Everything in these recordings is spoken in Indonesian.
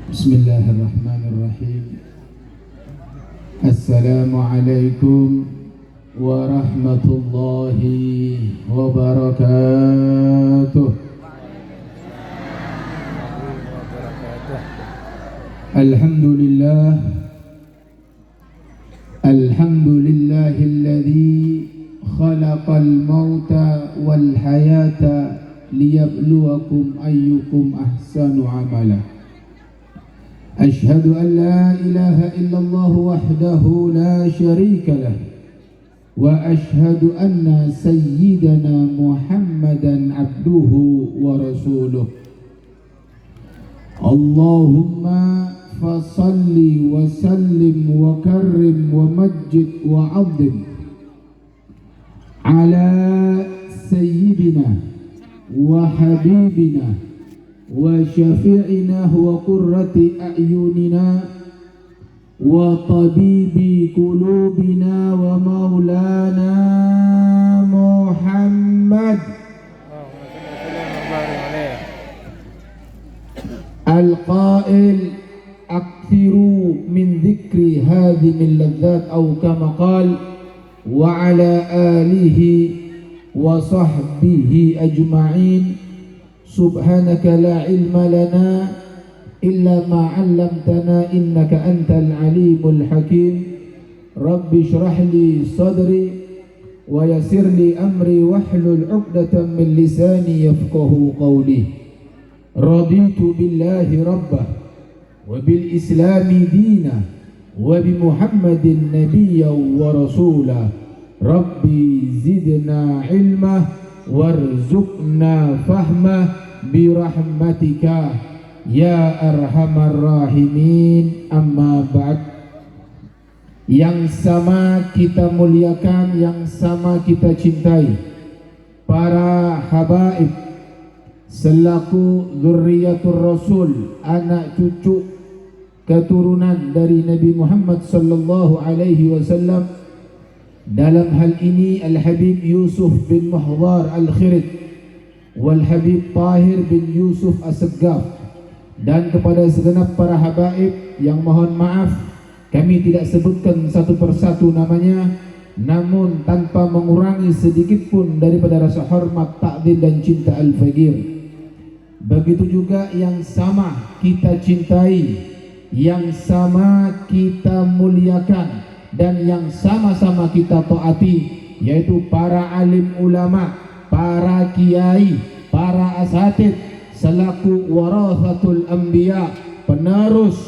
Bismillahirrahmanirrahim. Assalamualaikum warahmatullahi wabarakatuh. Alhamdulillah, alhamdulillahilladzi khalaqal mauta wal hayata liyabluwakum ayyukum ahsanu amala. Ashhadu an la ilaha illallah wahdahu la syarika lah wa ashhadu anna sayyidana Muhammadan abduhu wa rasuluh. Allahumma fasalli wa sallim wa karrim wa majid wa azim ala sayyidina wa habibina wa syafi'ina wa qurrati a'yunina wa tabibi qulubina wa maulana Muhammad al-qail akthiru min dhikri hadhimil ladzat aw kama qala wa ala alihi wa sahbihi ajma'in. Subhanaka la ilma lana illa ma 'allamtana innaka antal alimul hakim. Rabbi shrah li sadri wa yassir li amri wahlul 'uqdatam min lisani yafqahu qawli. Raditu billahi rabbah wa bil islami dina wa bi Muhammadin nabiyya wa rasula. Rabbi zidna ilma warzuqna fahma birahmatika ya arhamar rahimin. Amma ba'd. Yang sama kita muliakan, yang sama kita cintai, para habaib selaku dzurriyyatur rasul, anak cucu keturunan dari Nabi Muhammad sallallahu alaihi wasallam. Dalam hal ini Al-Habib Yusuf bin Muhdhar Al-Khirid wal Habib Tahir bin Yusuf As-Saggaf, dan kepada segenap para habaib yang mohon maaf kami tidak sebutkan satu persatu namanya, namun tanpa mengurangi sedikit pun daripada rasa hormat, takzim dan cinta Al-Faqir. Begitu juga yang sama kita cintai, yang sama kita muliakan, dan yang sama-sama kita taati, yaitu para alim ulama, para kiai, para asatid selaku warathatul anbiya, penerus,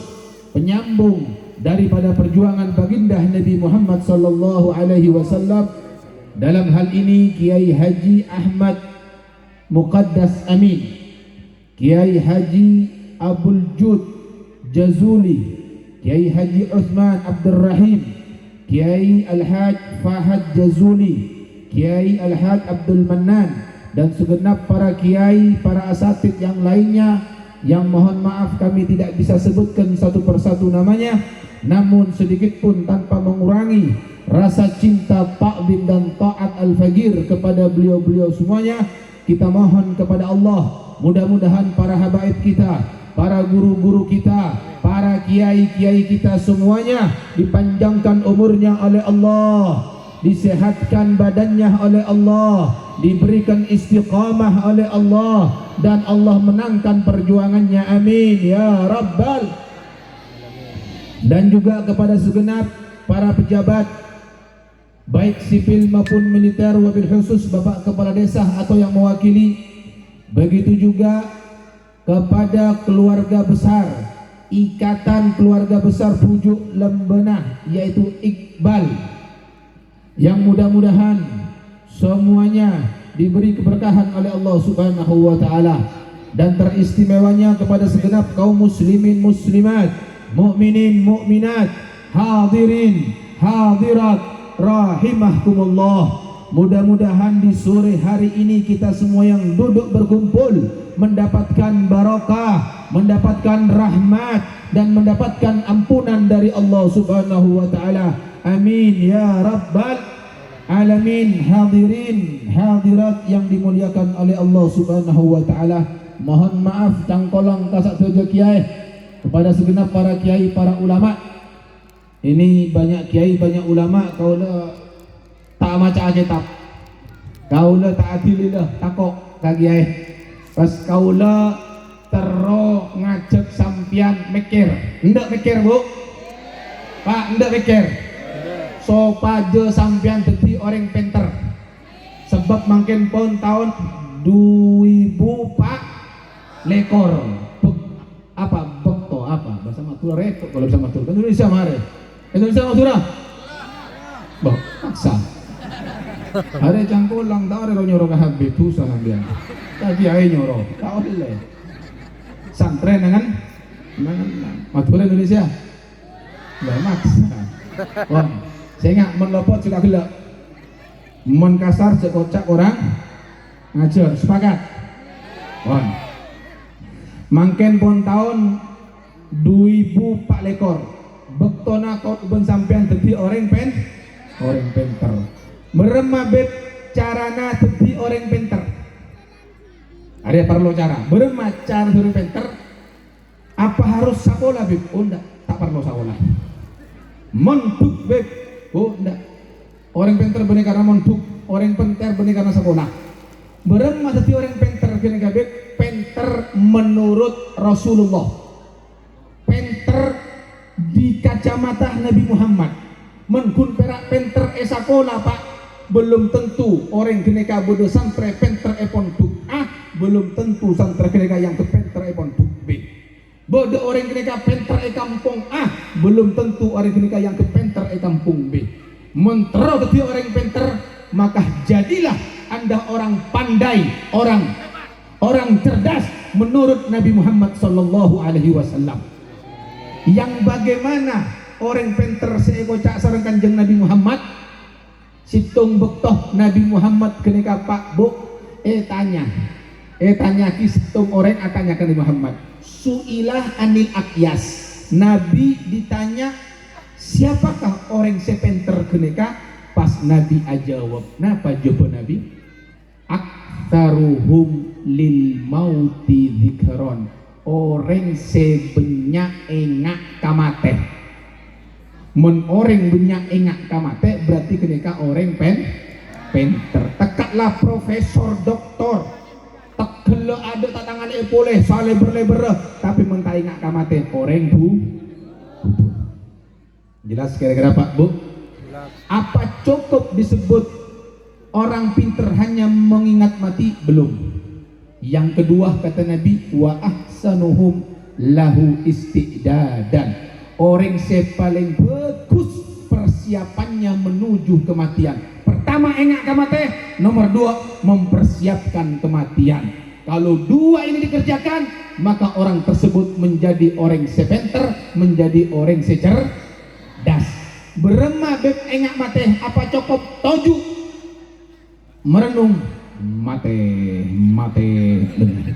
penyambung daripada perjuangan baginda Nabi Muhammad sallallahu alaihi wasallam. Dalam hal ini Kiai Haji Ahmad Muqaddas Amin, Kiai Haji Abdul Jud Jazuli, Kiai Haji Uthman Abdul Rahim, Kiai Al-Haj Fahad Jazuli, Kiai Al-Haj Abdul Mannan, dan segenap para kiai, para asatid yang lainnya yang mohon maaf kami tidak bisa sebutkan satu persatu namanya, namun sedikit pun tanpa mengurangi rasa cinta, takzim dan taat Al-Faqir kepada beliau-beliau semuanya. Kita mohon kepada Allah, mudah-mudahan para habaib kita, para guru-guru kita, para kiai-kiai kita semuanya dipanjangkan umurnya oleh Allah, disehatkan badannya oleh Allah, diberikan istiqamah oleh Allah, dan Allah menangkan perjuangannya. Amin ya Rabbal. Dan juga kepada segenap para pejabat baik sipil maupun militer, wabil khusus Bapak Kepala Desa atau yang mewakili, begitu juga kepada keluarga besar, Ikatan Keluarga Besar Pujuk Lembenah, yaitu Iqbal, yang mudah-mudahan semuanya diberi keberkahan oleh Allah Subhanahu wa taala, dan teristimewanya kepada segenap kaum muslimin muslimat, mukminin mukminat, hadirin hadirat rahimahkumullah. Mudah-mudahan di sore hari ini kita semua yang duduk berkumpul mendapatkan barakah, mendapatkan rahmat, dan mendapatkan ampunan dari Allah Subhanahu wa taala. Amin ya Rabbal alamin. Hadirin hadirat yang dimuliakan oleh Allah Subhanahu wa taala, mohon maaf tangkolong kasak saja kiai kepada segenap para kiai, para ulama. Ini banyak kiai, banyak ulama kaula tak maca kitab. Kaula tak adililah takok ka kiai. Pas kaula tero ngajak sampian mikir. Ndak mikir, Bu? Pak, ndak mikir. So paje sampian dadi orang pinter. Sebab makin pun tahun 2000 Pak lekor. Apa bekto apa bahasa Madura repot kalau bisa Madura kan Indonesia mare Indonesia Madura bah paksa ada cangkulang tahu ada nyoro ke Habib susah dia tapi ayo nyoro tahu deh santren dengan Madura Indonesia nggak maksa wah saya nggak menlopot sudah gelap menkasar sekocak orang ngajar sepakat wah mangken pun tahun 2000 Pak lekor bektona kau ben sampean dadi orang pinter meremabet carana dadi orang pinter ada perlu cara beremah cara orang pinter apa harus sekolah bib oh enggak tak perlu sekolah monduk bib oh enggak orang pinter benih karena monduk orang pinter benih karena sekolah beremah dadi orang pinter gini bib pinter menurut Rasulullah, pinter di kacamata Nabi Muhammad. Menggun perak pinter esakola Pak, belum tentu orang geneka bodoh santre pinter epon duk A, belum tentu santre geneka yang ke pinter epon duk B. Bodoh orang geneka pinter e kampung A, belum tentu orang geneka yang ke pinter e kampung B. Mentero dadi orang pinter, maka jadilah Anda orang pandai, orang cerdas menurut Nabi Muhammad sallallahu alaihi wasallam. Yang bagaimana orang pinter seeko cak sareng Kanjeng Nabi Muhammad situng bektoh Nabi Muhammad kenika Pak Bu tanya ki situng orang atanya ke Nabi Muhammad suilah anil akyas Nabi ditanya siapakah orang sepenter kenika pas Nabi ajawab napa jawab Nabi aktaruhum lil mauti dzikron orang sebenyak engak kamate men orang benyak engak kamate berarti kenika orang pinter tekatlah profesor doktor tegel ada tatangan boleh sale berleber tapi mentah engak kamate orang jelas kira-kira Pak Bu jelas. Apa cukup disebut orang pinter hanya mengingat mati? Belum. Yang kedua kata Nabi wa ahsanuhum lahu istidadan orang yang paling bagus persiapannya menuju kematian. Pertama engak kematian, nomor dua mempersiapkan kematian. Kalau dua ini dikerjakan maka orang tersebut menjadi orang sepenter, menjadi orang secerdas. Beremah beb engak mati apa cukup toju merenung mate bener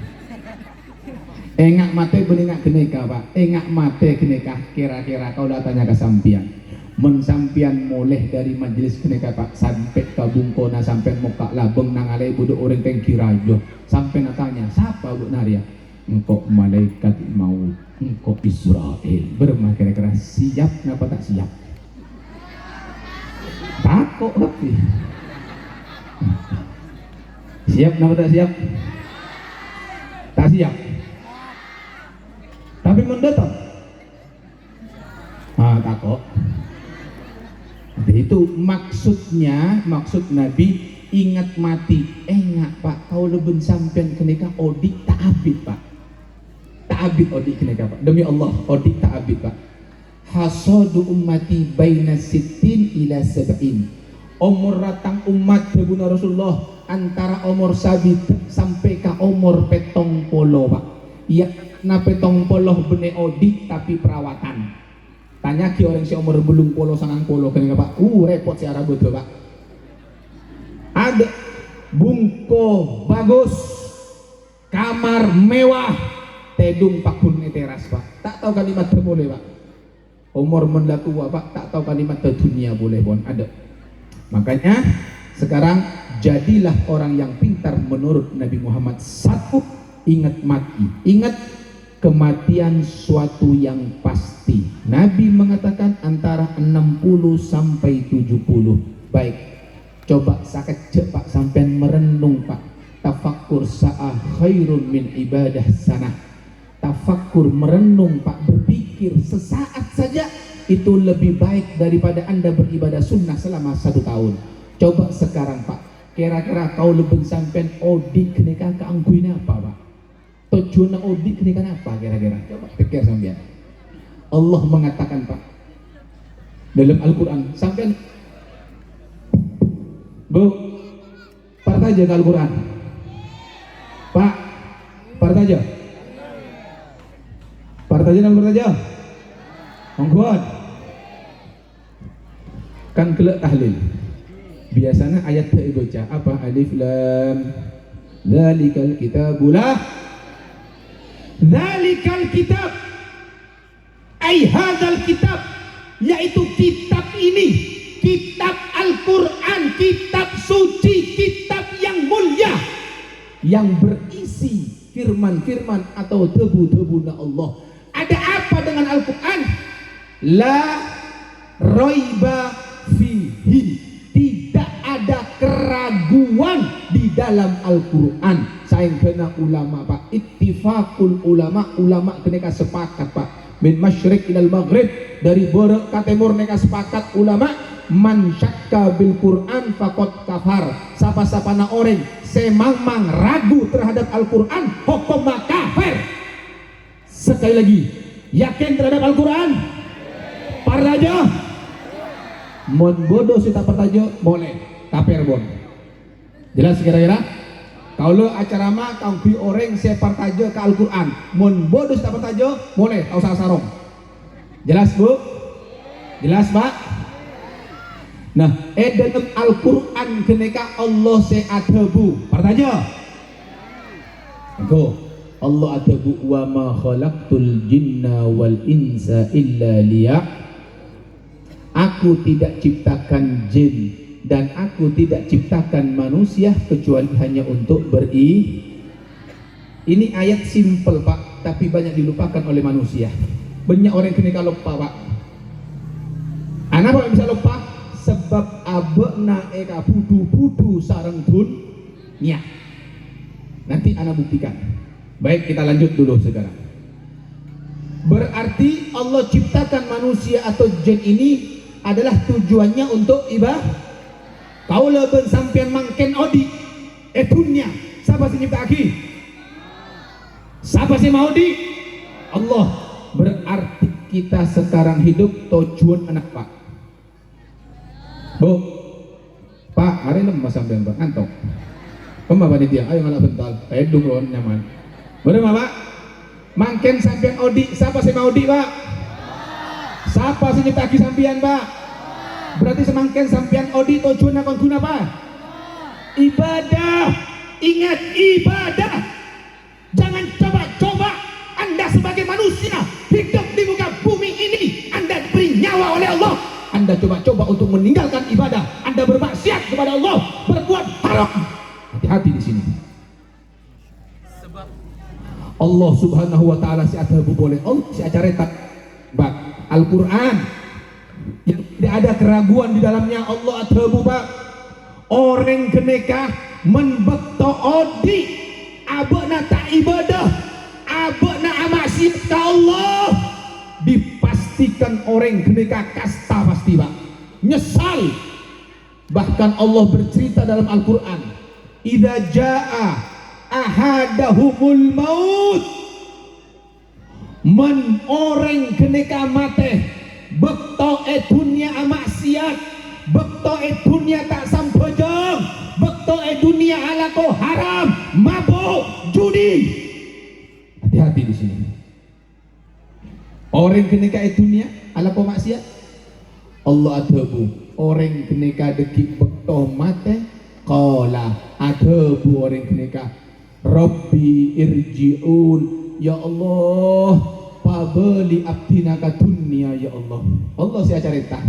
engak mate beningak geneka Pak engak mate geneka kira-kira kau tanya ke sampian mensampian mulai dari majelis geneka Pak sampai ke bungkona sampai muka labeng nangalai buduk orang tengki rajo sampai natanya siapa Bu Naria engkau malaikat maut engkau Israel bermah kira-kira siap kenapa tak siap takut lebih siap kenapa tak siap? Tak siap tapi mendatang takut itu maksud Nabi ingat mati enggak Pak kau leben sampean kenika odik tak abid Pak tak abid odik kenika Pak demi Allah odik tak abid Pak hasadu ummati baina sittin ila sab'in umur ratang umat Nabi Rasulullah antara umur sabit sampai ke umur petong polo Pak ya na petong polo bene odik tapi perawatan tanya ki orang si umur belum polo sangang polo kan Pak repot si Arab itu Pak ada bungko bagus kamar mewah tedung pakun teras Pak tak tahu kalimat boleh Pak umur mendatua Pak tak tahu kalimat dunia boleh bon ada makanya sekarang jadilah orang yang pintar menurut Nabi Muhammad. Satu, ingat mati. Ingat kematian suatu yang pasti. Nabi mengatakan antara 60 sampai 70. Baik, coba sakejek Pak, sampean merenung Pak. Tafakkur sa'ah khairun min ibadah sanah. Tafakkur, merenung Pak, berpikir sesaat saja itu lebih baik daripada Anda beribadah sunnah selama 1 tahun. Coba sekarang Pak, kira-kira kau lebih sampean odik nikah keangguin apa Pak? Tujuan odik nikah apa kira-kira? Coba pikir sampean. Allah mengatakan Pak dalam Al-Quran, sampean Bu, part aja ke Al-Quran Pak, part aja monggo kan kelak tahlil. Biasanya ayat baca apa? Alif lam dzalikal kitabulah, dzalikal kitab ai hadzal kitab, yaitu kitab ini, kitab Al-Quran, kitab suci, kitab yang mulia, yang berisi firman-firman atau debu-debu Allah. Ada apa dengan Al-Quran? La roiba fihi, tidak ada keraguan di dalam Al-Quran. Saing kena ulama Pak, ittifaqul ulama, ulama kena sepakat Pak, min masyriq ilal maghrib, dari barat ke timur mereka sepakat ulama, man syakka bil Quran faqad kafar. Sapa-sapana orang semang-mang ragu terhadap Al-Quran, hukum kafir. Sekali lagi, yakin terhadap Al-Quran? Partajo? Mon bodoh sita partajo boleh, kafir bon. Jelas kira-kira? Kalau acara mah kau bi orang saya partajo ke Al-Quran, mon bodoh sita partajo boleh, kau sarong. Jelas Bu? Jelas Pak? Nah, dalam Al-Quran keneka Allah se'adabu partajo. Engko Allah adabu wa ma khalaqtul jinna wal insa illa liya. Aku tidak ciptakan jin dan aku tidak ciptakan manusia kecuali hanya untuk Ini ayat simple Pak, tapi banyak dilupakan oleh manusia. Banyak orang kena lupa Pak. Kenapa bisa lupa? Sebab abekna eka budu-budu sareng dunia. Nanti ana buktikan. Baik, kita lanjut dulu sekarang. Berarti Allah ciptakan manusia atau jin ini adalah tujuannya untuk ibadah. Kau leben sampian mangken odi dunia. Siapa sih nyipta aki? Siapa sih mau di? Allah. Berarti kita sekarang hidup tujuan anak Pak. Bu, Pak, hari lemas sampean Pak, ngantok. Pemba panitia, ayo ngalah bental. Edung ron nyaman. Bener Pak? Mangken sampean odi, siapa sih mau di Pak? Siapa sih nyipta aki sampean Pak? Berarti semangken sampean odi tujuan akan guna Pak? Ibadah. Ingat ibadah. Jangan coba-coba Anda sebagai manusia hidup di muka bumi ini, Anda diberi nyawa oleh Allah, Anda coba-coba untuk meninggalkan ibadah, Anda bermaksiat kepada Allah, berbuat haram. Hati-hati di sini. Allah Subhanahu wa taala si adabu boleh. Allah si acaretak Pak Al-Quran yang tidak ada keraguan di dalamnya. Allah adabu Pak. Orang keneka menbekto odi abekna tak ibadah, abekna amaksiat ke Allah, dipastikan orang keneka kasta pasti Pak, nyesal. Bahkan Allah bercerita dalam Al-Quran, idza jaa ahadahumul maut, men orang keneka mate bekto dunia amaksiat, bekto dunia tak sampejeng, bekto dunia alako haram, mabuk, judi. Hati-hati di sini. Orang keneka dunia alako maksiat, Allah adabu. Orang keneka deki bekto mate, qala adabu orang keneka Rabbi irji'un, ya Allah pabeli abdina ka dunia ya Allah. Allah si acarita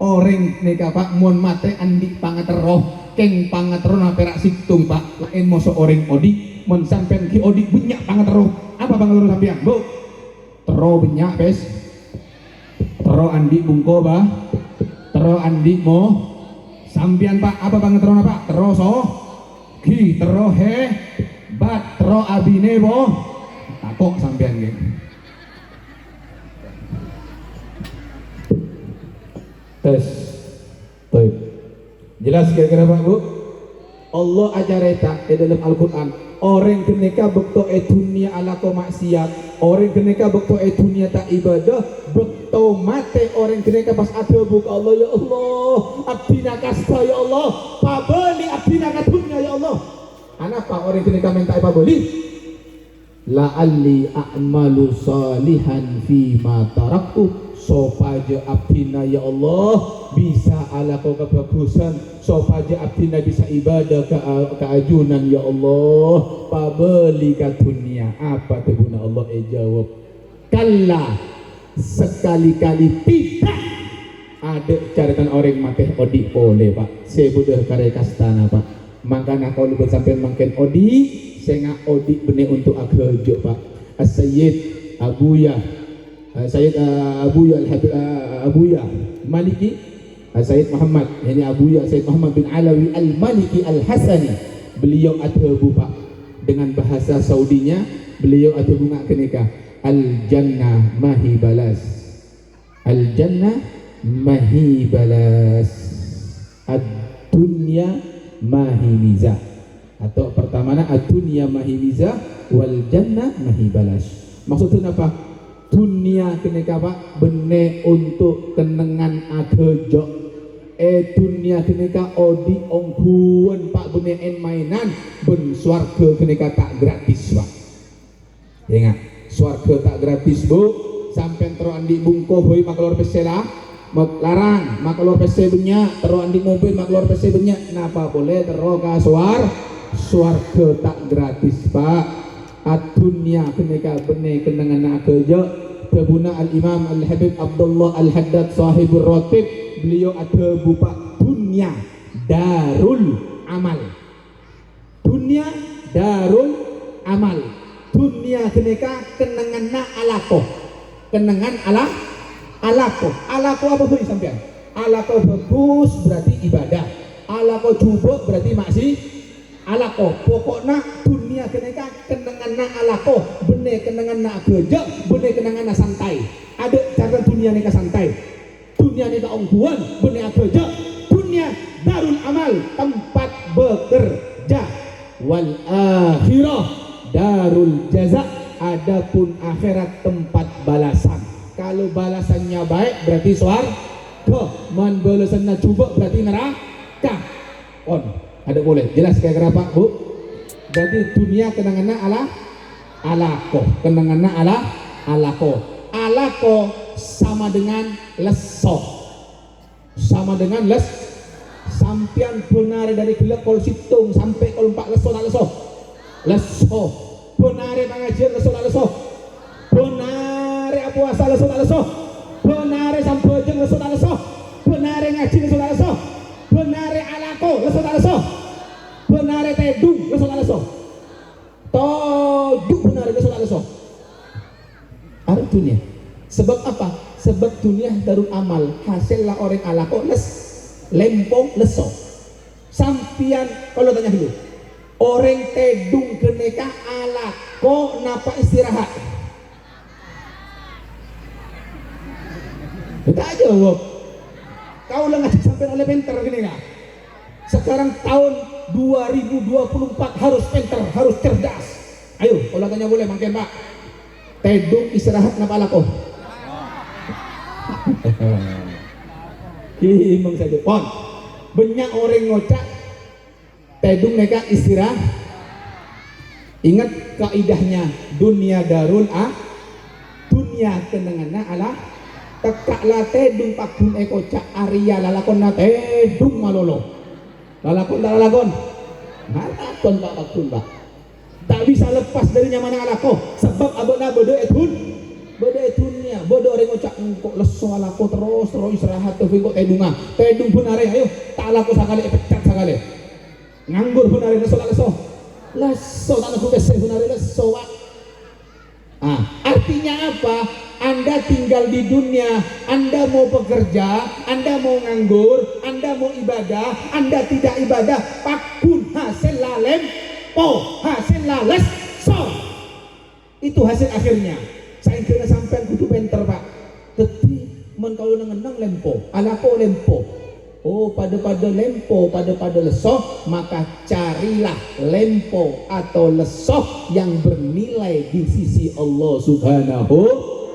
orang neka Pak mon mate andi pangateroh keng pangaterona perak situng Pak lain mosok orang odik mun sampean ki odik banyak pangatero apa pangatero sampean Bu tero banyak pes tero andi bungko bah tero andi mo sampean Pak apa pangaterona Pak tero so ki tero he bat tero abine bo takok sampean nggih tes baik jelas kira-kira Pak Bu Allah ajareta di dalam Al-Quran orang keneka bekto dunia ala ko maksiat orang keneka bekto dunia tak ibadah bekto mate orang keneka pas ada buka Allah ya Allah abdina kasta ya Allah pabali abdina dunia ya Allah anapa orang keneka minta pabali la'alli a'malu salihan fi ma taraktu sopaja abdina ya Allah bisa ala kau kebagusan sopaja abdina bisa ibadah keajunan ya Allah pabeli ke dunia apa teguna Allah jawab kalla sekali-kali tidak ada carikan orang mati odi boleh Pak saya butuh karya kastana Pak makanya kau lupa sampai makin odi saya ngak odi benih untuk akhirjo Pak As-Sayyid Abuya Sayyid Abuya Maliki Sayyid Muhammad ini Abuya Sayyid Muhammad bin Alawi Al-Maliki Al-Hasani beliau adhabu Pak dengan bahasa Saudinya beliau adhabu ngak kenika Al-Jannah mahi balas Al-Jannah mahi balas Ad-Dunya mahi mizah atau pertama ad-dunya mahi mizah wal jannah mahi balas maksudnya apa dunia kenika Pak bene untuk kenangan agejo dunia kenika odi ongkuan Pak bene en mainan ben swarga kenika tak gratis Pak ya nggak swarga tak gratis Bu sampai tero andi bungko boy maklor pesela larang maklor pese banyak tero andi mobil maklor pese banyak kenapa boleh tero ka swarga tak gratis Pak ad-dunya kenika bene kenangan agejo Tabuna Al-Imam Al-Habib Abdullah Al-Haddad sahibur ratib beliau ada bupak dunia darul amal dunia darul amal dunia kenika kenangan na alako kenangan alako apa tuh sampean alako bagus berarti ibadah alako jubuk berarti maksi alako pokoknya dunia kenika kenangan na alako bener kenangan na kerja bener kenangan na santai ada cara dunia nika santai dunia nika ongguan bener kerja dunia darul amal tempat bekerja wal akhirah darul jaza adapun akhirat tempat balasan kalau balasannya baik berarti swarga man balasannya coba berarti neraka on ada boleh jelas kayak kenapa Bu berarti dunia kenangannya alako kenangannya alako sama dengan leso sama dengan sampian benar dari gelap kol situng sampai kol 4 leso benar pengajian leso benar puasa leso benar sampejeng leso benar ngaji leso benar alako leso benar tedung leso tojuk benar leso ada dunia sebab apa sebab dunia darul amal hasillah orang alako lempong leso sampian kalau tanya dulu orang tedung keneka alako napa istirahat kita jawab kau lah ngasih sampai oleh pinter gini ya sekarang tahun 2024 harus pinter harus cerdas ayo kalau tanya boleh makin Pak tedung istirahat napa alako Imam saja pon banyak orang ngocak tedung mereka istirahat ingat kaidahnya dunia darul dunia kenanganna ala tekaklah tedung pakun ekocak Arya lalakon na tedung malolo lalakon Pak pakun Pak tak bisa lepas dari nyaman alako sebab abona bodo etunnya bodo orang ngocak kok leso alako terus istirahat tuh kok tedung pun are ayo tak alako sakali pecat sakali nganggur hunari leso tak nak bese hunari leso Pak. Artinya apa? Anda tinggal di dunia, Anda mau bekerja, Anda mau nganggur, Anda mau ibadah, Anda tidak ibadah, pakun hasil lalem po hasil lales so itu hasil akhirnya. Saya kira sampean kudu pinter Pak. Teti men kalau ngenang lempo alapo lempo, pada lempo pada lesoh, maka carilah lempo atau lesoh yang bernilai di sisi Allah Subhanahu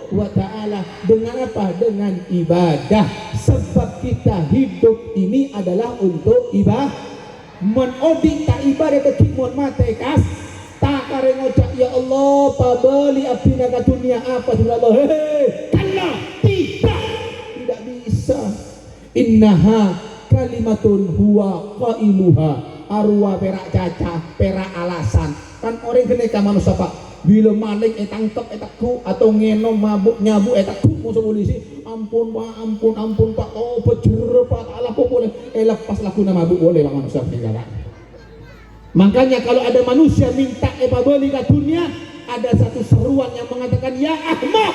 wa ta'ala. Dengan apa? Dengan ibadah. Sebab kita hidup ini adalah untuk ibadah. Menodi tak ibadah kekimon mate kas tak kare ngocak ya Allah pabeli abdi naga dunia apa sudah Allah kalla tidak bisa. Innaha kalimatun huwa qailuha arwa perak caca perak alasan kan orang keneka manusia Pak. Bila maling tangkep etakku atau ngenom mabuk nyabu etakku musuh polisi ampun Pak oh bejer Pak Allah kok boleh lepas laku nama mabuk boleh Pak manusia Pak. Makanya kalau ada manusia minta beli ke dunia, ada satu seruan yang mengatakan ya ahmak,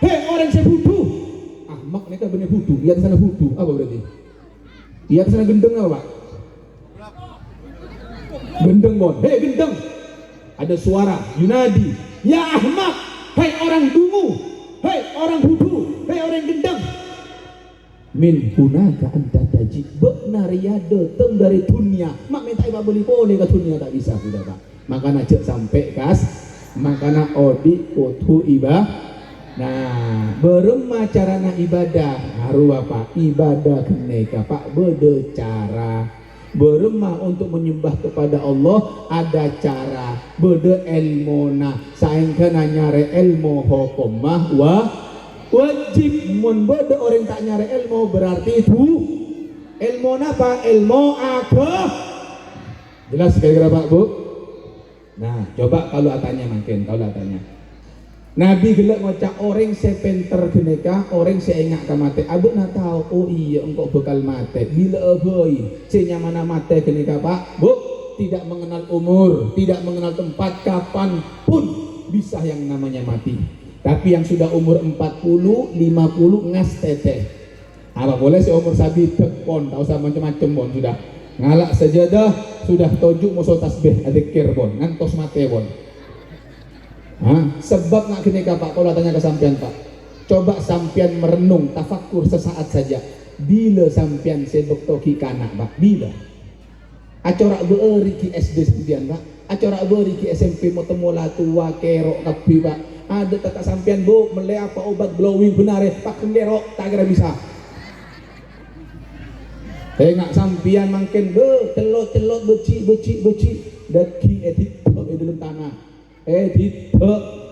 hei orang saya butuh. Ahmak ini kan benar butuh, dia kesana butuh apa berarti? Dia kesana gendeng apa Pak? Gendeng bon, hei gendeng. Ada suara Yunadi, ya ahmak, hei orang dungu, hei orang budu, hei orang gendeng. Min hunaka anta taji benar yade tem dari dunia mak minta iba beli boleh ke dunia tak bisa sudah Pak. Makanya cek sampai kas makanya odi utu iba. Nah berema carana ibadah haru apa ibadah keneka Pak beda cara. Beremah untuk menyembah kepada Allah ada cara beda ilmona saengkeun nyare ilmu hukumah wajib mun beda orang tak nyare ilmu berarti itu ilmu apa? Ilmu agama. Jelas kira-kira Pak Bu? Nah coba kalau atanya makin kalau atanya Nabi gelak ngocak orang sepenter geneka orang seenggak ke mate abuk na tahu oh iya engkau bekal mate bila aboy senyamana mate geneka Pak Bu tidak mengenal umur tidak mengenal tempat kapan pun bisa yang namanya mati. Tapi yang sudah umur 40 50 ngas teteh apa boleh si umur sabi tekpon tak usah macam-macam bon sudah ngalak sajadah sudah tojuk musuh tasbih adzikir bon ngantos mate bon. Sebab nak kini Pak kalau tanya ke sampian Pak coba sampian merenung tafakur sesaat saja bila sampian sebok toki kanak Pak bila acara beuri ki SD sekian Pak acara beuri ki SMP mau temola tua kerok kapi Pak ada tata sampian Bu mele apa obat glowing benar Pak kenderok tak kira bisa tengok sampian makin celot beci daki etik di dalam tanah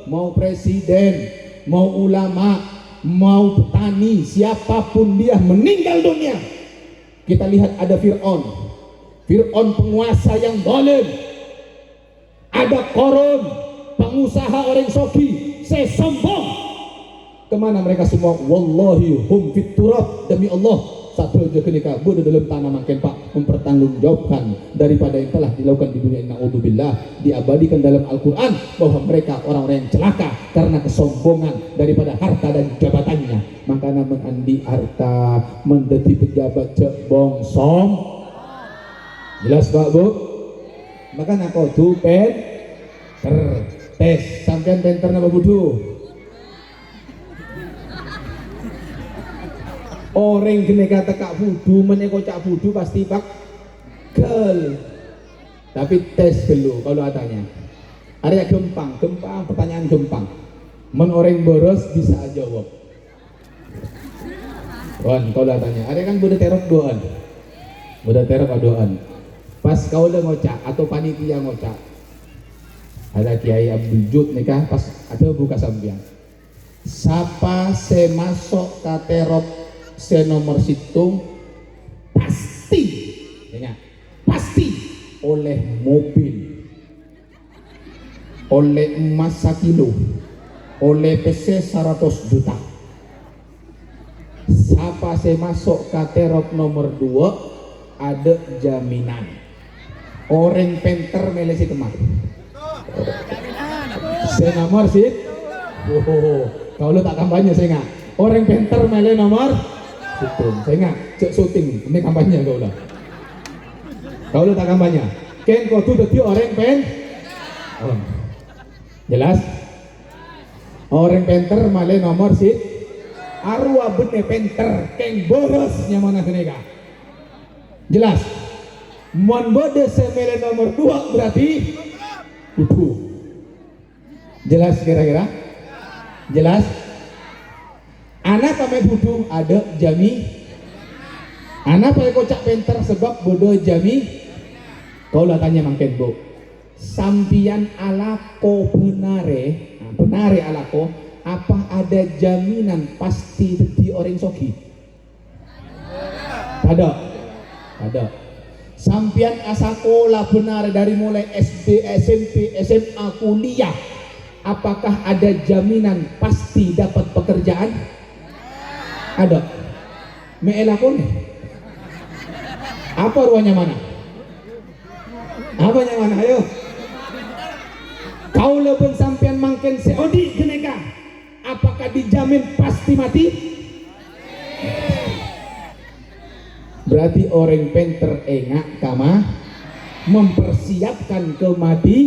mau presiden, mau ulama, mau petani, siapapun dia meninggal dunia. Kita lihat ada Fir'aun penguasa yang zalim, ada Qarun pengusaha orang soki, sombong. Kemana mereka semua? Wallahi hum fit turab, demi Allah satu aja ketika bodoh dalam tanah makin Pak mempertanggungjawabkan daripada yang telah dilakukan di dunia. Na'udzubillah diabadikan dalam Al-Quran bahwa mereka orang-orang yang celaka karena kesombongan daripada harta dan jabatannya. Makanya menandi harta mendeti pejabat cek bongsong jelas Pak Bu. Makanya kau tuh tes sampean penter nama budu orang kena kata kak budu meneko cak budu pasti Pak gel tapi tes dulu kalau adanya area gempang pertanyaan gempang men orang boros bisa jawab Wan kalau adanya area kan budak terok doan pas kau udah ngocak atau panitia ngocak ada Kiai Abdul Jud nikah pas ada buka sambian siapa se masuk katerok senomor situng pasti ingat pasti oleh mobil oleh emas 1 kilo oleh PC 100 juta. Siapa saya masuk katerok nomor 2 ada jaminan Orang penter mele si kemar. Saya nomor sih. Kau lu tak kampanye saya nggak. Orang penter mele nomor. Betul. Saya nggak. Cek syuting. Ini kampanye kau lah. Kau lu tak kampanye. Ken kau tuh deti orang pen. Oh. Jelas? Orang penter mele nomor sih. Arwah bene penter. Keng boros nyamana kenega. Jelas? Mon bode semele nomor 2 berarti butuh. Jelas kira-kira? Jelas? Anak kami butuh ada jami. Anak pakai kocak penter sebab bodoh jami. Kau lah tanya mangken bu. Sampian alako benare, benare alako. Apa ada jaminan pasti di orang soki? Ada. Ada. Sampian asakola benar dari mulai SD, SMP, SMA, kuliah. Apakah ada jaminan pasti dapat pekerjaan? Ada. Meelakon. Apa ruangnya mana? Apanya mana? Ayo. Kau lebih sampian mangken seodi keneka. Apakah dijamin pasti mati? Berarti orang penter engak kama mempersiapkan kemati.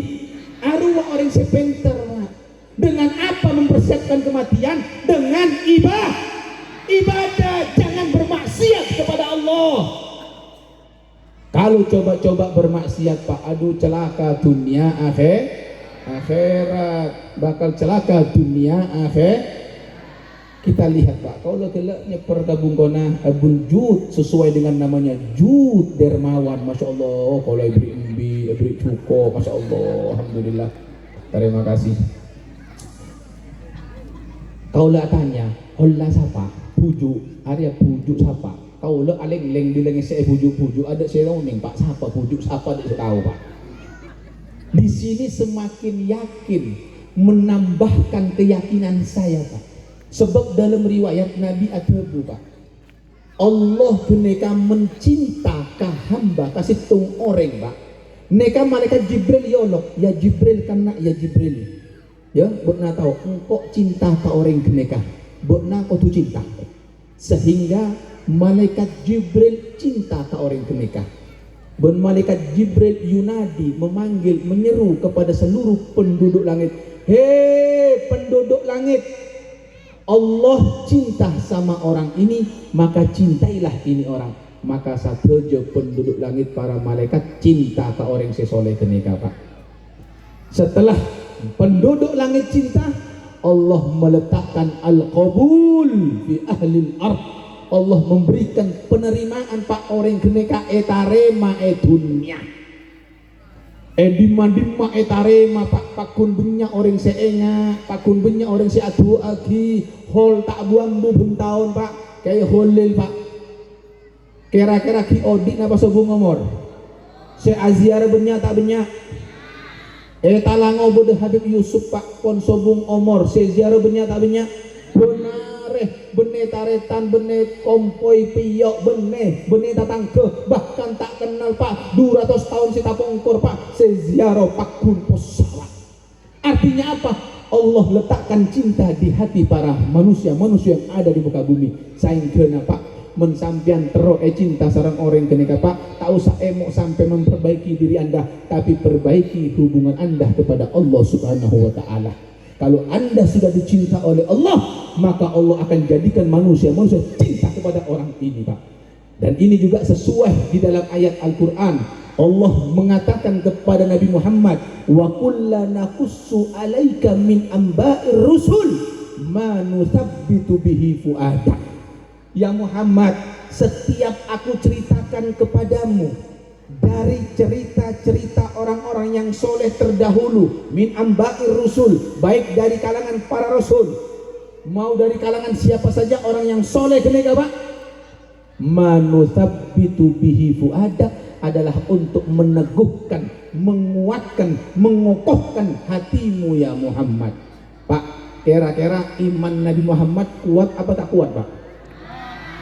Arwah orang sepenter dengan apa mempersiapkan kematian? Dengan ibadah. Jangan bermaksiat kepada Allah. Kalau coba-coba bermaksiat pak, aduh celaka dunia akhirat, bakal celaka dunia akhirat. Kita lihat pak, kalau kelaknya pertabung kona abun jud sesuai dengan namanya jud dermawan, masya Allah. Kalau beri cuko, masya Allah, alhamdulillah, terima kasih. Kau lah tanya, hola siapa? Pujuk, area pujuk siapa? Kau lah aleng-leng bilang saya pujuk, ada seroming pak, siapa pujuk, siapa dia tahu pak. Di sini semakin yakin, menambahkan keyakinan saya pak. Sebab dalam riwayat Nabi ada pak, Allah keneka mencinta ka hamba kasih tung orang pak. Neka malaikat Jibril yolok, ya Jibril karena ya Jibril. Ya, buatna tahu engkau cinta ka orang keneka, buatna kau tu cinta. Sehingga malaikat Jibril cinta ka orang keneka. Dan malaikat Jibril yunadi memanggil, menyeru kepada seluruh penduduk langit. Hei penduduk langit, Allah cinta sama orang ini, maka cintailah ini orang. Maka satejo penduduk langit para malaikat cinta ke orang sesoleh keneka pak. Setelah penduduk langit cinta, Allah meletakkan al-qabul fi ahlil ard. Allah memberikan penerimaan pak orang keneka etarema dunia. Dimma etarema pak pakun benya orang seenga, pakun benya orang si adu agi, hol tak buang bu bentahun pak, kayak holil pak. Kira-kira ki odi napa sobung ngomor, se aziar benya tak benya. Talango bodoh Habib Yusuf pak pon sobung omor, se ziar benya tak benya. Benare bene taretan bene kompoi piyok bene datang ke bahkan tak kenal pak 200 tahun si tapongkor pak seziaro pakun pesawat. Artinya apa? Allah letakkan cinta di hati para manusia yang ada di muka bumi. Saing kenapa mensampian teruk cinta sarang orang keneka pak, tak usah emok sampai memperbaiki diri anda, tapi perbaiki hubungan anda kepada Allah subhanahu wa ta'ala. Kalau anda sudah dicinta oleh Allah, maka Allah akan jadikan manusia cinta kepada orang ini pak. Dan ini juga sesuai di dalam ayat Al-Quran. Allah mengatakan kepada Nabi Muhammad, wa kullana qussu alaika min amba'ir rusul ma nusabbitu bihi fu'adak. Ya Muhammad, setiap aku ceritakan kepadamu dari cerita-cerita orang-orang yang soleh terdahulu, min amba'ir rusul, baik dari kalangan para rasul mau dari kalangan siapa saja orang yang soleh kenega pak, manusabbitu bihi fu'adak, adalah untuk meneguhkan, menguatkan, mengokohkan hatimu ya Muhammad. Pak, kira-kira iman Nabi Muhammad kuat apa tak kuat pak?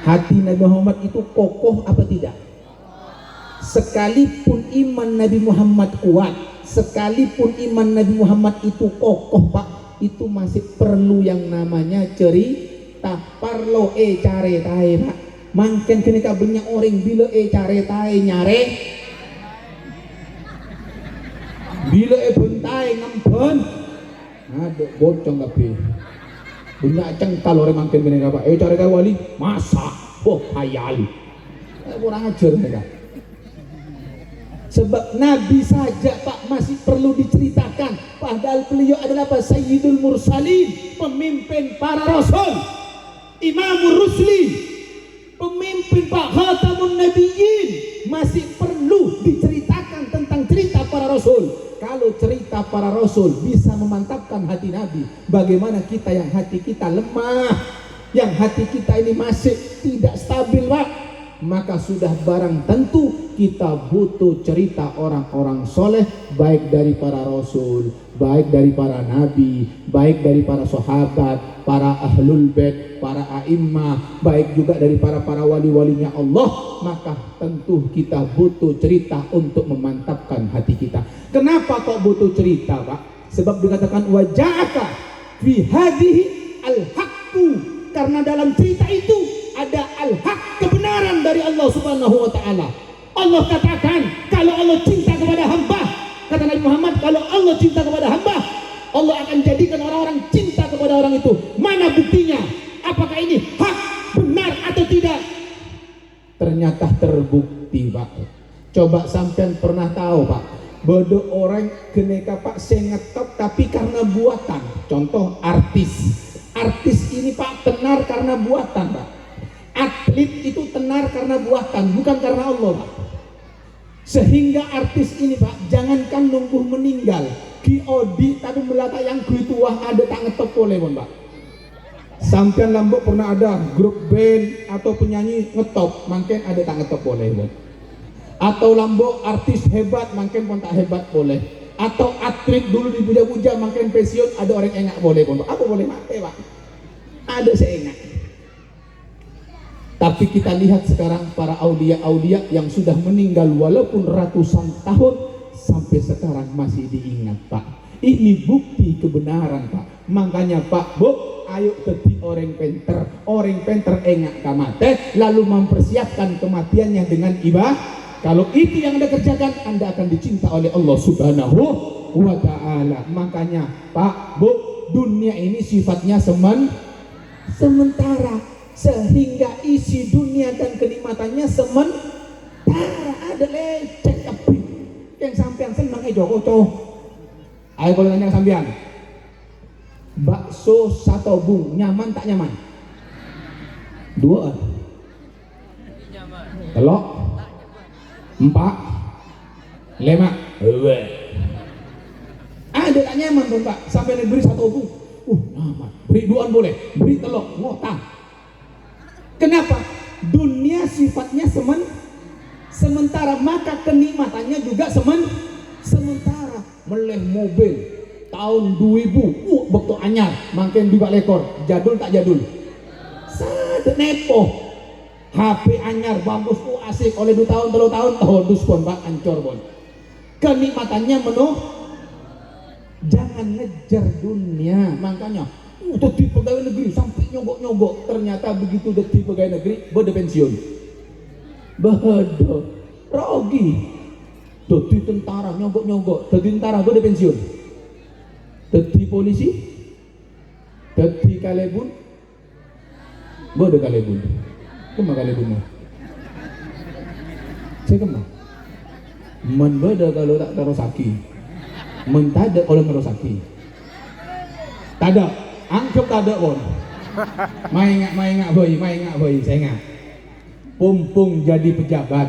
Hati Nabi Muhammad itu kokoh apa tidak? Sekalipun iman Nabi Muhammad kuat, sekalipun iman Nabi Muhammad itu kokoh Pak, itu masih perlu yang namanya cerita. Parlo care tae Pak, mangken kenika banyak orang bila care tae nyare, bila bentai ngemben, ada bocong tapi banyak cengkal orang mangken kenika Pak, care tae wali masa, hayal, kurang ajar mereka. Sebab Nabi saja Pak masih perlu diceritakan, padahal beliau adalah apa? Sayyidul Mursalin, pemimpin para rasul, Imamur Rusli, pemimpin Pak Khatamun Nabiyyin, masih perlu diceritakan tentang cerita para rasul. Kalau cerita para rasul bisa memantapkan hati Nabi, bagaimana kita yang hati kita lemah, yang hati kita ini masih tidak stabil Pak? Maka sudah barang tentu kita butuh cerita orang-orang soleh, baik dari para rasul, baik dari para nabi, baik dari para sahabat, para ahlul bait, para a'immah, baik juga dari para wali-walinya Allah. Maka tentu kita butuh cerita untuk memantapkan hati kita. Kenapa kok butuh cerita Pak? Sebab dikatakan waja'aka fi hadhihi al-haqqu, karena dalam cerita itu ada al-haq, kebenaran dari Allah Subhanahu wa taala. Allah katakan kalau Allah cinta kepada hamba, kata Nabi Muhammad, kalau Allah cinta kepada hamba, Allah akan jadikan orang-orang cinta kepada orang itu. Mana buktinya? Apakah ini hak, benar atau tidak? Ternyata terbukti Pak. Coba sampean pernah tahu Pak, bodoh orang keneka Pak sengetop tapi karena buatan. Contoh artis ini Pak tenar karena buatan Pak. Atlet itu tenar karena buatan, bukan karena Allah Pak. Sehingga artis ini Pak, jangankan nunggu meninggal, Kiodi tapi melata yang kuituah ada tak ngetop boleh Pak. Sampai Lombok pernah ada grup band atau penyanyi ngetop, makin ada tak ngetop boleh Pak. Atau Lombok artis hebat, makin pun tak hebat boleh. Atau atlet dulu dipuja-puja, makin pensiun ada orang engak boleh Pak. Apa boleh mati Pak? Ada seenak. Tapi kita lihat sekarang para aulia-aulia yang sudah meninggal walaupun ratusan tahun sampai sekarang masih diingat Pak. Ini bukti kebenaran Pak. Makanya Pak Bu, ayo jadi orang penter engak kamate, lalu mempersiapkan kematiannya dengan ibadah. Kalau itu yang Anda kerjakan, Anda akan dicinta oleh Allah Subhanahu wa taala. Makanya Pak Bu, dunia ini sifatnya sementara, sehingga isi dunia dan kenikmatannya sementara. Ada lecek api yang sampean senang Joko. Ayo kalau nanya sampean, bakso satu bung nyaman tak nyaman? Dua, telok, empat, lima, ada tak nyaman dong Pak? Sampai beri satu bung, nyaman. Beri duaan boleh, beri telok, ngotah. Kenapa? Dunia sifatnya sementara, maka kenikmatannya juga sementara. Meleh mobil tahun 2000, waktu anyar, makin juga lekor, jadul tak jadul. Sadek nepo. HP anyar bagus asik oleh 2 tahun 3 tahun dus pun Pak ancor pun. Kenikmatannya menuh. Jangan ngejar dunia, makanya detik pegawai negeri sampai nyogok-nyogok, ternyata begitu detik pegawai negeri bode pensiun, bode rogi. Detik tentara nyogok-nyogok, detik tentara bode pensiun, detik polisi, detik kalebun, bode kalebun, kemana kalebunnya? Saya kemana? Man bode kalau tak terosaki, mentada oleh merosaki, tada. Angkep tak ada pun. Main ngak boy, saya ngak. Pumpung jadi pejabat,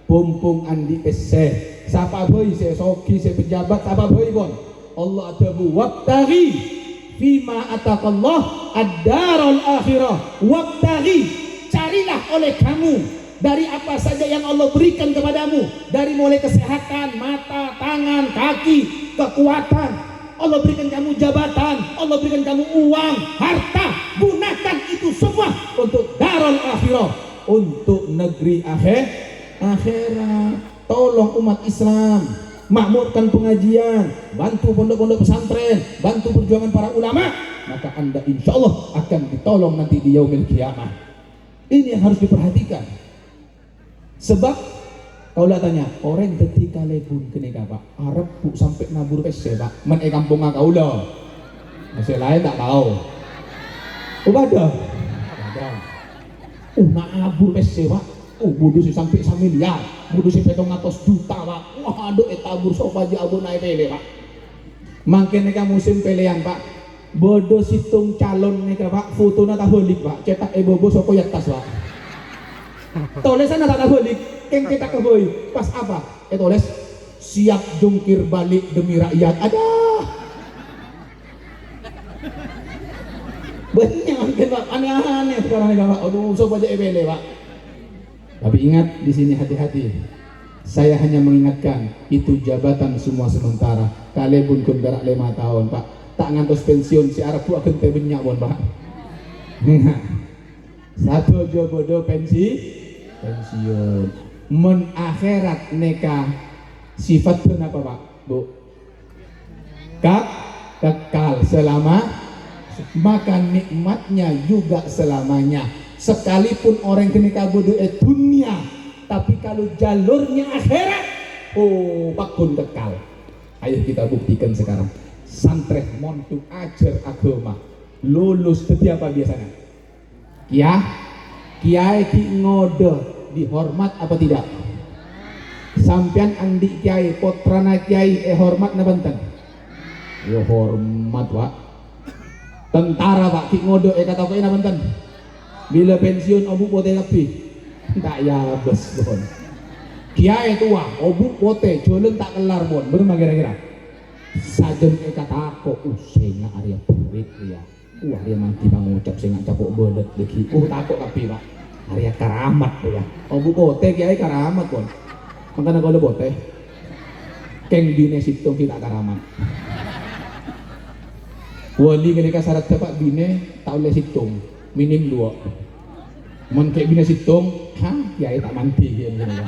pumpung andi ese. Siapa boy, saya soki, saya pejabat, siapa boy pun. Allah adabu wabtaghi fima atakallah ad-darul akhirah. Wabtaghi, carilah oleh kamu dari apa saja yang Allah berikan kepadamu, dari mulai kesehatan, mata, tangan, kaki, kekuatan. Allah berikan kamu jabatan, Allah berikan kamu uang, harta, gunakan itu semua untuk darul akhirah, untuk negeri akhirat. Tolong umat Islam, makmurkan pengajian, bantu pondok-pondok pesantren, bantu perjuangan para ulama, maka Anda insya Allah akan ditolong nanti di yaumil kiamah. Ini yang harus diperhatikan. Sebab kaulah tanya, orang ketika lebun kenika Pak, Arab bu sampai nabur pese Pak, men kampung kaulah. Masih lain tak tahu. Ada. Nabur pese Pak. Budu sih sampai 1 miliar, budu sih 700 juta Pak. Wah, aduh tabur sok aja abu naik pele Pak. Mangkene ka musim pelean Pak. Bodo situng calon nih Pak, fotona tak balik Pak. Cetak bobo soko yatas Pak. Tulisan tak balik, keng cetak keboy. Pas apa? Tulis siap jungkir balik demi rakyat. Ada. Banyak kan Pak, aneh-aneh sekarang nih Pak. Aduh, sok aja pele Pak. Tapi ingat di sini hati-hati. Saya hanya mengingatkan itu jabatan semua sementara. Kalebun kun berak 5 tahun Pak. Tak ngantos pensiun si Arab buat gente banyak pun Pak. Satu jodoh pensiun. Men akhirat neka sifat apa Pak? Bu. Kekal selama, maka nikmatnya juga selamanya. Sekalipun orang kenika bodoh dunia, tapi kalau jalurnya akhirat, Pak pun kekal. Ayo kita buktikan sekarang. Santreh montuk ajar agama, lulus jadi apa biasanya? Kiai ki ngode dihormat apa tidak? Sampian andi kiai, potrana kiai hormat na benten? Yo hormat Pak. Tentara Pak ki ngode kata kau na benten? Bila pensiun obu pote lebih tak ya bes bon. Kiai tua obu pote jolen tak kelar bon. Berapa kira-kira? Sajen kata aku senga Arya perit ya. Arya mati pangucap senga capok bolet deki. Takut tapi Pak. Arya karamat ya. Obu pote kiai karamat bon. Makanya kalau pote keng bine situng kita karamat. Wali ketika syarat cepat bine tak oleh situng. Minim 2. Mon kayak bina situng, ya tak mati gitu ya.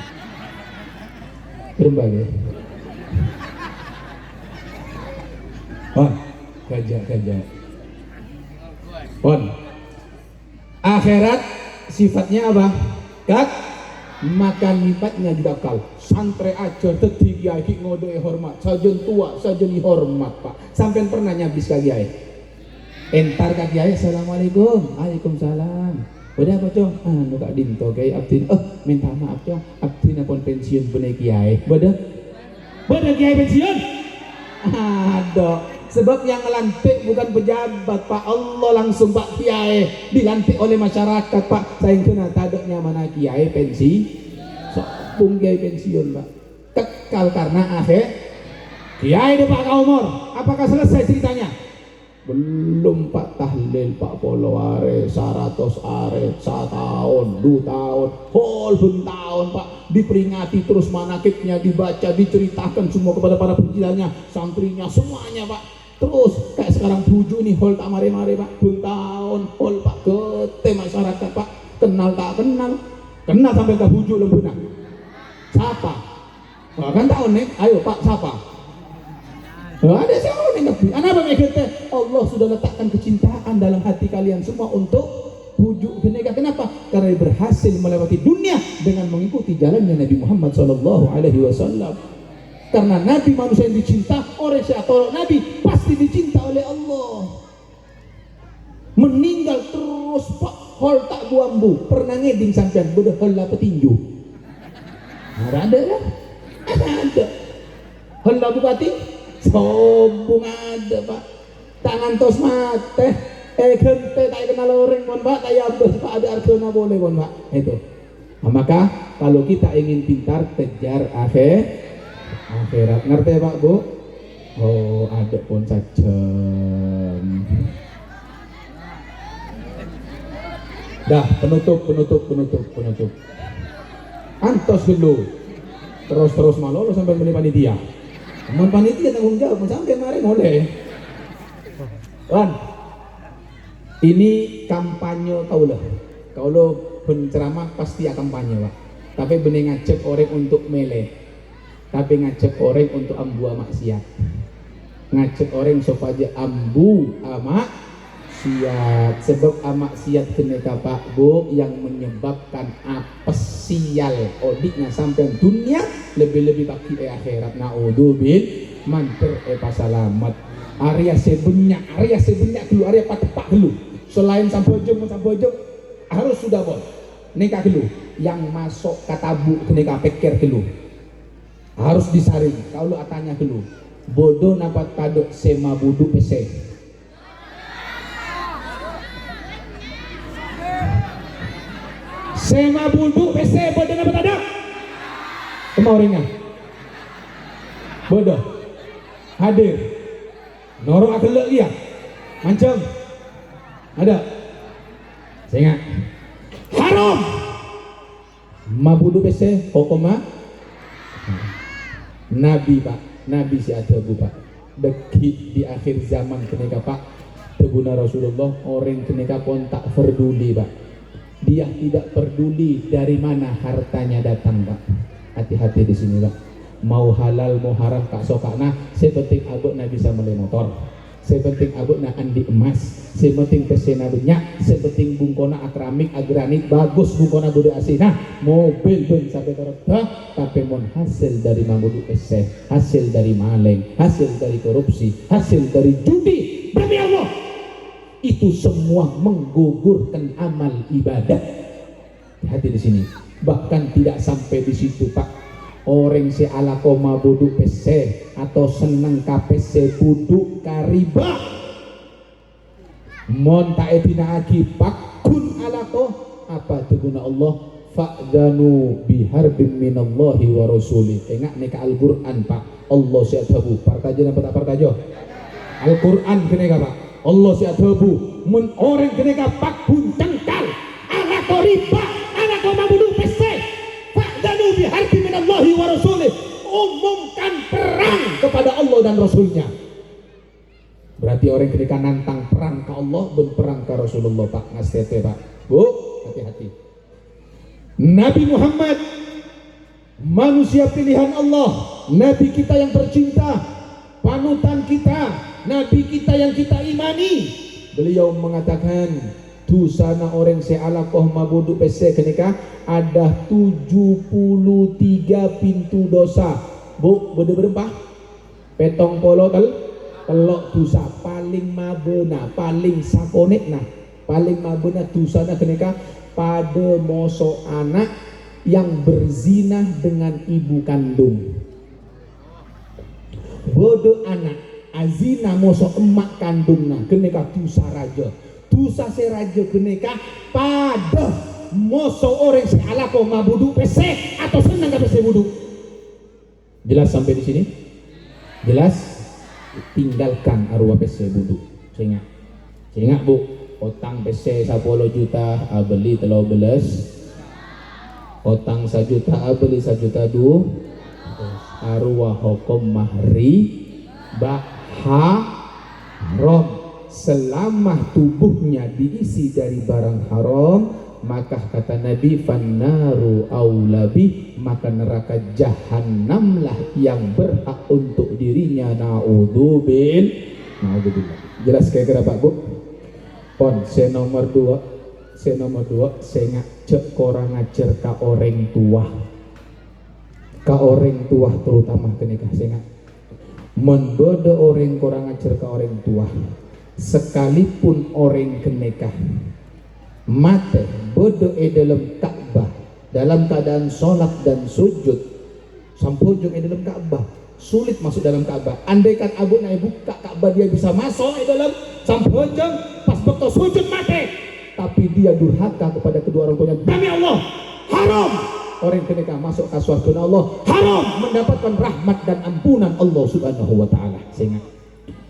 Berbagai. Gajah. Akhirat sifatnya apa? Makan libatnya juga kal. Santre aja tadi kiai ngode hormat. Sajen tua, sajen hormat Pak. Sampai pernah nyabis ke kiai. Entar kak kiai, assalamualaikum, waalaikumsalam. Udah apa cong? Nuka dinto kiai abdin. Minta maaf cong, abdin apun pensiun bener kiai. Bener kiai pensiun? Ada. Sebab yang lantik bukan pejabat Pak, Allah langsung Pak kiai dilantik oleh masyarakat Pak. Saya kena taduknya mana kiai pensi? Sopung kiai pensiun Pak. Kekal karena akhir. Kiai de Pak Kaumur, apakah selesai ceritanya? Belum Pak tahlil Pak polo are 100 are 1 tahun 2 tahun whole tahun Pak diperingati terus manakibnya dibaca diceritakan semua kepada para penjilanya santrinya semuanya Pak. Terus kayak sekarang buju nih hol tak mare-mare Pak tahun hol Pak gete masyarakat Pak kenal tak kenal sampai ke buju lembuna siapa kan tahun nih ayo Pak siapa ada siapa nih Nabi? Kenapa begitu? Allah sudah letakkan kecintaan dalam hati kalian semua untuk bujuk kenega. Kenapa? Karena berhasil melewati dunia dengan mengikuti jalannya Nabi Muhammad SAW. Karena Nabi manusia yang dicinta oleh siapa? Nabi pasti dicinta oleh Allah. Meninggal terus Pak hol tak buambu. Pernah ngeding sampean beda hol lah petinju. Ada kan? Ada. Hol lah bupati. Sombong ada Pak. Tangan tos mate. Gente tak kenal orang mon Pak. Tak yabes Pak ada arjuna boleh mon Pak. Itu. Nah, maka kalau kita ingin pintar kejar akhirat. Ngerti Pak Bu? Oh ada pun saja. Dah penutup. Antos dulu. Terus malu sampai beli panitia. Teman panitia tanggung jawab sampai kemarin oleh. Kan? Ini kampanye kaulah. Kalau penceramah pasti kampanye Pak. tapi benih ngajak orang untuk mele, tapi ngajak orang untuk ambu maksiat, ngajak orang supaya ambu maksiat. Sebab maksiat keneka Pak Bu yang menyebabkan apes sial odiknya sampai dunia, lebih-lebih bagi akhirat. Naudzubil manter pasalamat. Area sebenyak dulu, area patepak dulu. Selain sampojong harus sudah bol. Nikah dulu. Yang masuk katabu nikah pikir dulu. Harus disaring. Kalau atanya dulu. Bodoh napat kadok sema budu pese. Sema budu pese bodoh napat ada. Kemau ringan. Bodoh. Hadir. Norong akan lihat dia mancam ada saya ingat haram mabudu bese hokoma Nabi Pak, Nabi si ada bu Pak deki di akhir zaman kenika Pak teguna Rasulullah orang kenika pun tak peduli Pak, dia tidak peduli dari mana hartanya datang Pak. Hati-hati di sini Pak. Mau halal mau haram kak sokakna, sepenting abuk na bisa beli motor, sepenting abuk na andi emas, sepenting pesena banyak, sepenting bungkona akramik agranik bagus bungkona budu asina mobil pun sampai terada, tapi mon hasil dari mamudu ese, hasil dari maling, hasil dari korupsi, hasil dari judi, demi Allah itu semua menggugurkan amal ibadah. Hati di sini, bahkan tidak sampai di situ Pak. Orang si ala koma buduk PC atau seneng KPC buduk kariba mon ta'edina aki pakun ala ko apa teguna Allah fa'danu biharbin minallahi wa rasuli. Engak neka Al-Quran Pak Allah si adhabu partajo apa tak partajo Al-Quran keneka Pak Allah si adhabu mun orang keneka pakun cengkal ala ko riba ala koma buduk PC fa'danu biharbin minallahi wa rasuli. Umumkan perang kepada Allah dan Rasulnya. Berarti orang ketika nantang perang ke Allah dan perang ke Rasulullah Pak ngastepe Pak Bu hati-hati. Nabi Muhammad manusia pilihan Allah, Nabi kita yang tercinta, panutan kita, Nabi kita yang kita imani. Beliau mengatakan dosana orang sealakoh mabudu pese kenika ada 73 pintu dosa Bu bede berempah petong polo telok dosa paling mabena paling sakonekna paling mabena dosana kenika pada moso anak yang berzina dengan ibu kandung. Bodoh anak azina moso emak kandungna kenika dosa raja. Dosa seraja kenika pada moso orang si alako mabudu PC atau senang ke PC budu. Jelas sampai di sini? Jelas? Tinggalkan arwah PC budu. Sehingga Bu, otang PC 10 juta beli 13. Otang 1 juta beli 1 juta 2. Arwah hukum mahri haram. Selama tubuhnya diisi dari barang haram, maka kata Nabi fannaru aulabi, maka neraka jahanamlah yang berhak untuk dirinya. Naudzubillah. Jelas kira-kira Pak Bu? Pon saya nomor 2 saya ngajak korang ngajar ka orang tua terutama kenikah saya membodo orang korang ngajar ka orang tua. Sekalipun orang kenekah mate bodoh dalam Ka'bah dalam keadaan sholat dan sujud sampujung dalam Ka'bah sulit masuk dalam Ka'bah. Andaikan abu naik buka Ka'bah dia bisa masuk dalam sampujung pas waktu sujud mate, tapi dia durhaka kepada kedua orang tuanya. Demi Allah haram orang kenekah masuk ke surga Allah, haram mendapatkan rahmat dan ampunan Allah Subhanahu wa taala. Sehingga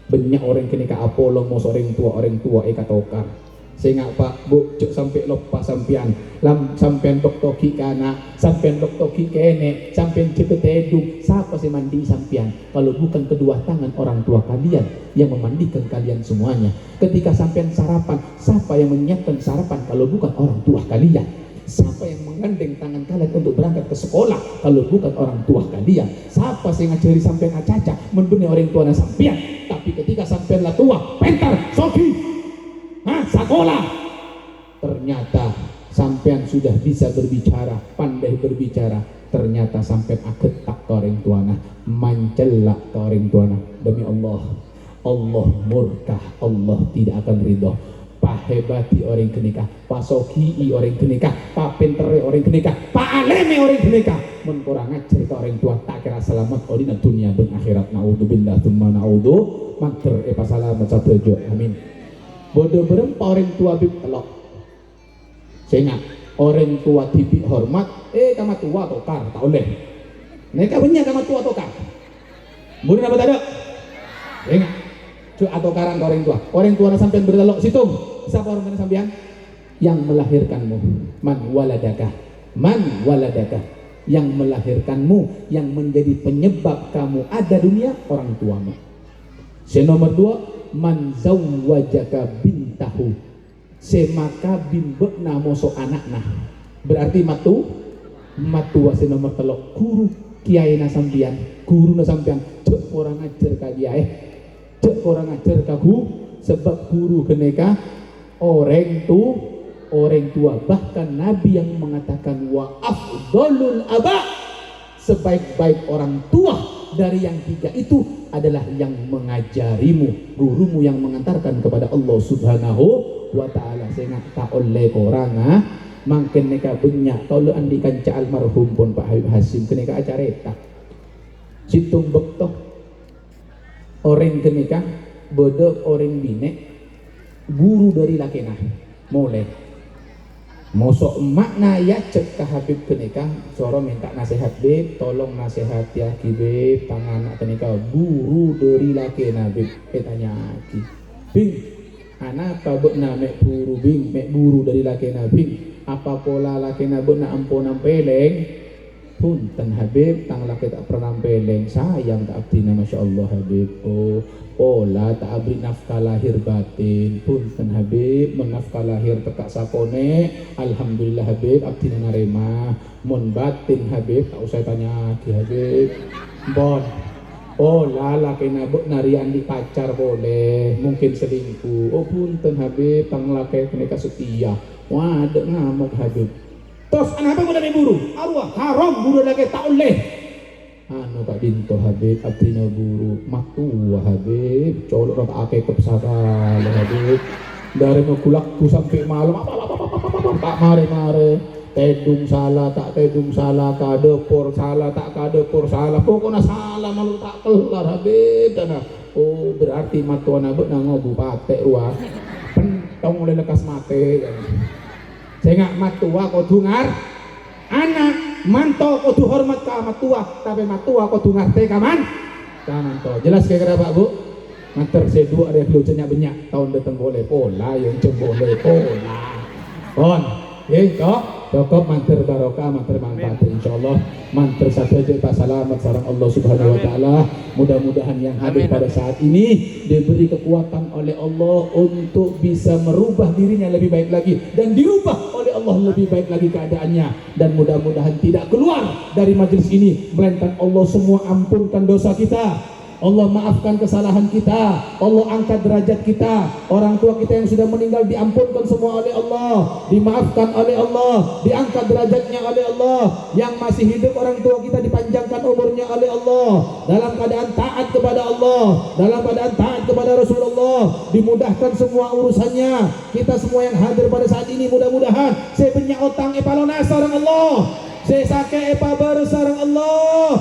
banyak orang kini ke apolong mau orang tua tokar sehingga Pak Bu cuk sampai lepas sampian lam sampian doktor kana sampian doktor kene sampian cepet edung siapa sih mandi sampian kalau bukan kedua tangan orang tua kalian yang memandikan kalian semuanya. Ketika sampian sarapan siapa yang menyiapkan sarapan kalau bukan orang tua kalian. Siapa yang menggandeng tangan kalian untuk berangkat ke sekolah kalau bukan orang tua kalian? Siapa yang ngajari sampean acaca menbenih orang tua sampean? Tapi ketika sampean lah tua, pentar, sogi, sekolah, ternyata sampean sudah bisa berbicara, pandai berbicara, ternyata sampean agetak ke orang tuana, mancelak ke orang tuana. Demi Allah, Allah murka, Allah tidak akan ridho. Pak hebati orang kenikah, Pak sokii orang kenikah, Pak pintere orang kenikah, Pak aleme orang kenikah, mun kurang ajar ke orang tua tak kira selamat odina dunia dan akhirat. Naudzubillah tsumma naudzu mater selamat satejo amin. Bodoh berempa orang tua bib telok. Sehingga orang tua tibi hormat, kama tua tokar tak oleh. Mereka punya kama tua tokar. Bukan apa tak ada? Sehingga atau karang orang tua sampean berdelok situ. Siapa orang tua sampean? Yang melahirkanmu. Man waladaka, yang melahirkanmu, yang menjadi penyebab kamu ada dunia, orang tuamu. Nomor 2, man zawwajaka bintahu, semaka bimbekna moso anakna. Berarti matu wa nomor 3, guru kiai na sampean, guru na sampean, cek orang ajar ka kiai. Cek orang ajar kagu, sebab guru keneka orang tua, bahkan Nabi yang mengatakan wa afdalul aba, sebaik-baik orang tua dari yang 3 itu adalah yang mengajarimu, gurumu yang mengantarkan kepada Allah Subhanahu wa ta'ala. Sehingga tak oleh korang mungkin neka banyak kalau andikan ca almarhum pun Pak Habib Hasim keneka acara eta situng bektoh orang kenikah bodoh orang bine guru dari lakenah mulai mosok makna ya cek ke Habib kenikah soro minta nasihat beb, tolong nasihat ya beb, tangan anak kenikah guru dari lakenah beb, tanya ki bing anak apa bekna mek guru bing, mek guru dari lakenah bing, apa pola lakenah bekna ampunan peleng punten Habib, tang laki tak pernah peleng, sayang tak abdina Masya Allah Habib. Oh, pola tak abri nafkah lahir batin, punten Habib, menafkah lahir tekak sapone, alhamdulillah Habib, abdina narema, mon batin Habib, tak usah tanya lagi Habib. Bon, pola laki nabuk narian di pacar boleh, mungkin selingkuh. Oh punten Habib, tang laki kenika setia, wah ada ngamuk Habib. Terus kenapa udah buru? Arwah haram buru lagi tak oleh. Anu Pak Dinto Habib, abdina buru matua Habib, colok rata ake kepsara Habib. Dari makulakku sampai malam tak mare-mare. Tedung salah tak tedung salah, kadepor salah tak kadepor salah. Pokoknya salah malu tak kelar Habib. Oh berarti matuan abet nangobu patek ruah. Pentong oleh lekas mate. Sehingga matua kudu ngar anak manto kudu hormat ka matua, tapi matua kudu ngarte ka manto. Jelas kira-kira Pak Bu? Mater C2 ada lucunya banyak tahun datang boleh pola yang boleh pola. Kon, toh cukup manter barokah, manter manfaat insyaallah. Manter saja Pak selamat sareng Allah Subhanahu wa taala. Mudah-mudahan yang hadir pada saat ini diberi kekuatan oleh Allah untuk bisa merubah dirinya lebih baik lagi dan dirubah oleh Allah lebih baik lagi keadaannya, dan mudah-mudahan tidak keluar dari majelis ini melainkan Allah semua ampunkan dosa kita, Allah maafkan kesalahan kita, Allah angkat derajat kita, orang tua kita yang sudah meninggal diampunkan semua oleh Allah, dimaafkan oleh Allah, diangkat derajatnya oleh Allah, yang masih hidup orang tua kita dipanjangkan umurnya oleh Allah, dalam keadaan taat kepada Allah, dalam keadaan taat kepada Rasulullah, dimudahkan semua urusannya. Kita semua yang hadir pada saat ini mudah-mudahan saya punya otang epalona sareng Allah, saya sake epabar sareng Allah,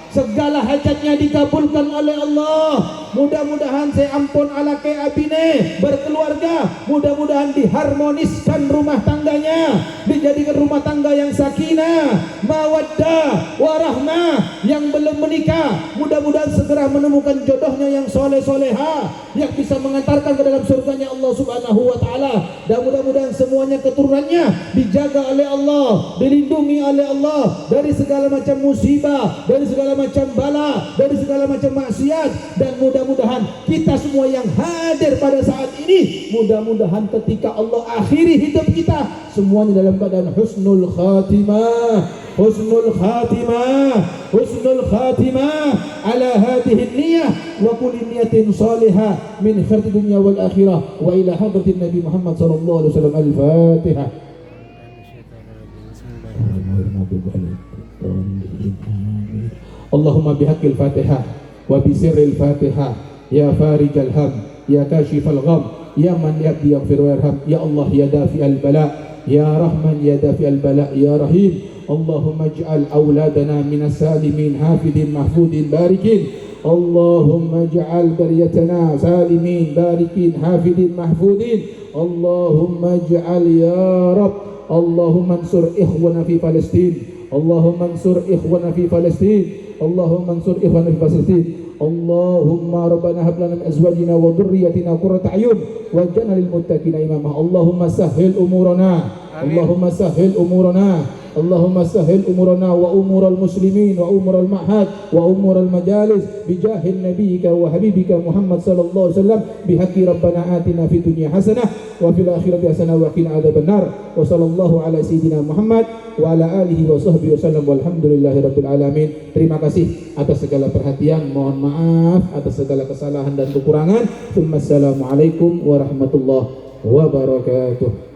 segala hajatnya dikabulkan oleh Allah. Mudah-mudahan saya ampun ala ke abine berkeluarga, mudah-mudahan diharmoniskan rumah tangganya, dijadikan rumah tangga yang sakinah, mawaddah, warahmah. Yang belum menikah mudah-mudahan segera menemukan jodohnya yang soleh-soleha, yang bisa mengantarkan ke dalam surganya Allah Subhanahu wa ta'ala. Dan mudah-mudahan semuanya keturunannya dijaga oleh Allah, dilindungi oleh Allah dari segala macam musibah, dari segala macam bala, dari segala macam maksiat, dan mudah-mudahan mudah-mudahan kita semua yang hadir pada saat ini, mudah-mudahan ketika Allah akhiri hidup kita semuanya dalam keadaan husnul khatimah, husnul khatimah, husnul khatimah ala hadhihi niyah wa kulli niyatin salihah min khairid dunya wal akhirah wa ila hadratin Nabi Muhammad sallallahu alaihi wasallam. Al-Fatihah. Allahumma bihaqqil Fatihah wa bi sirril Fatihah ya farijal ham ya kashifal gham ya man yahdi yaghfir warham ya Allah ya dafi'al bala ya rahman ya dafi'al bala ya rahim. Allahumma ij'al auladana minas salimin hafidin mahfudin barikin. Allahumma ij'al baryatana salimin barikin hafidin mahfudin. Allahumma ij'al ya Rabb. Allahumma ansur ikhwana fi Palestin. Allahumma ansur ikhwana fi Palestin. Allahumma ansur ikhwana fi Palestin. Allahumma rabbana hab lana min azwajina wa dhurriyyatina qurrata a'yun waj'alna lil muttaqina imama. Allahumma sahhil umurana. Allahumma sahhil umurana. Allahumma sahhil umurana wa umural muslimin wa umural ma'had wa umural majalis bijahil nabiyyika wa habibika Muhammad sallallahu alaihi wasallam bihaqqi rabbana atina fid dunya hasanah wa fil akhirati hasanah wa qina adzabannar wa sallallahu ala sayyidina Muhammad wa ala alihi wa sahbihi wasallam walhamdulillahi rabbil alamin. Terima kasih atas segala perhatian, mohon maaf atas segala kesalahan dan kekurangan. Assalamualaikum warahmatullahi wabarakatuh.